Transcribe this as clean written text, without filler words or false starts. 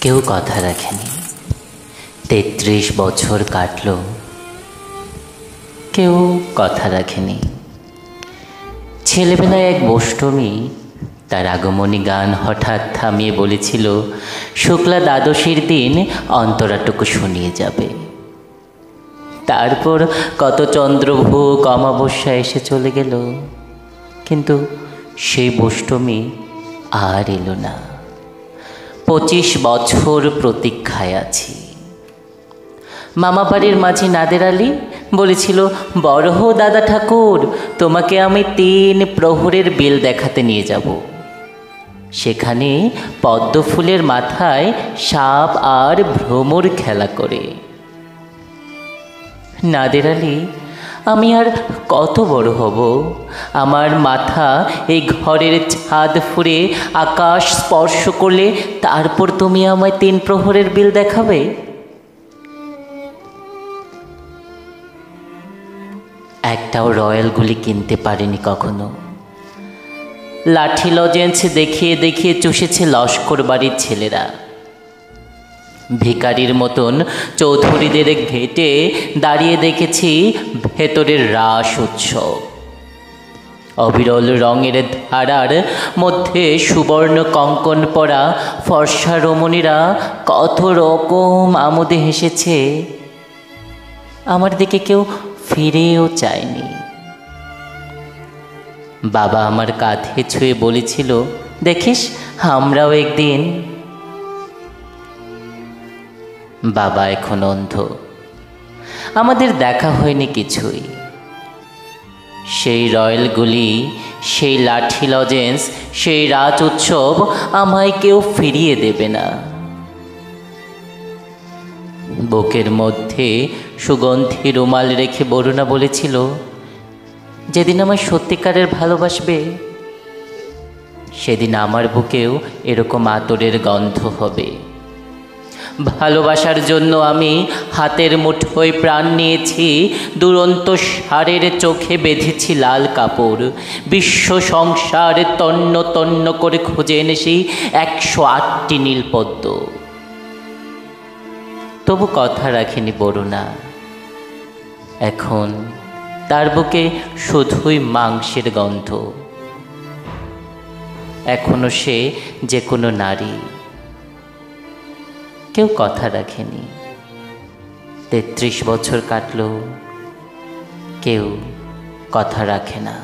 কেউ কথা রাখেনি। ৩৩ বছর কাটল, কেউ কথা রাখেনি। ছেলেবেলায় এক অষ্টমী তার আগমনী গান হঠাৎ থামিয়ে বলেছিল, শুক্লা দ্বাদশীর দিন অন্তরাটুকু শুনিয়ে যাবে। তারপর কত চন্দ্রভোগ অমাবস্যা এসে চলে গেল, কিন্তু সেই অষ্টমী আর এলো না। ২৫ বছর প্রতীক্ষায় আছি। মামা বাড়ির মাঝি নাদের আলী বলেছিল, বড় হো দাদা ঠাকুর, তোমাকে আমি ৩ প্রহরের বেল দেখাতে নিয়ে যাব। সেখানে পদ্ম ফুলের মাথায় সাপ আর ভ্রমর খেলা করে। নাদের আলী, আমি আর কত বড় হব? আমার মাথা এই ঘরের ছাদ ফুঁড়ে আকাশ স্পর্শ করলে তারপর তুমি আমায় ৩ প্রহরের বিল দেখাবে? একটাও রয়্যাল গুলি কিনতে পারেনি কখনো। লাঠি লজেন্স দেখিয়ে দেখিয়ে চষেছে লস্কর বাড়ির ছেলেরা। ভিখারির মতন চৌধুরীদের ঘেটে দাঁড়িয়ে দেখেছি ভেতরের রাস উৎসব। অবিরল রঙের ধারার মধ্যে সুবর্ণ কঙ্কন পরা ফর্সা রমণীরা কত রকম আমোদে হেসেছে। আমার দিকে কেউ ফিরেও চায়নি। বাবা আমার কাঁধে ছুঁয়ে বলেছিল, দেখিস আমরাও একদিন। বাবা এখন অন্ধ, আমাদের দেখা হয়নি কিছুই। সেই রয়্যালগুলি, সেই লাঠি লজেন্স, সেই রাজ উৎসব আমায় কেউ ফিরিয়ে দেবে না। বুকের মধ্যে সুগন্ধি রুমাল রেখে বরুণা বলেছিল, যেদিন আমায় সত্যিকারের ভালোবাসবে সেদিন আমার বুকেও এরকম আতরের গন্ধ হবে। ভালোবাসার জন্য আমি হাতের মুঠোয় প্রাণ নিয়েছি, দুরন্ত ষাঁড়ের চোখে বেঁধেছি লাল কাপড়। বিশ্ব সংসার তন্ন তন্ন করে খুঁজে এনেছি ১০৮টি নীলপদ্ম। তবু কথা রাখেনি বরুণা। এখন তার বুকে শুধুই মাংসের গন্ধ। এখনো সে যে কোনো নারী। কেউ কথা রাখেনি। ৩৩ বছর কাটল, কেউ কথা রাখে না।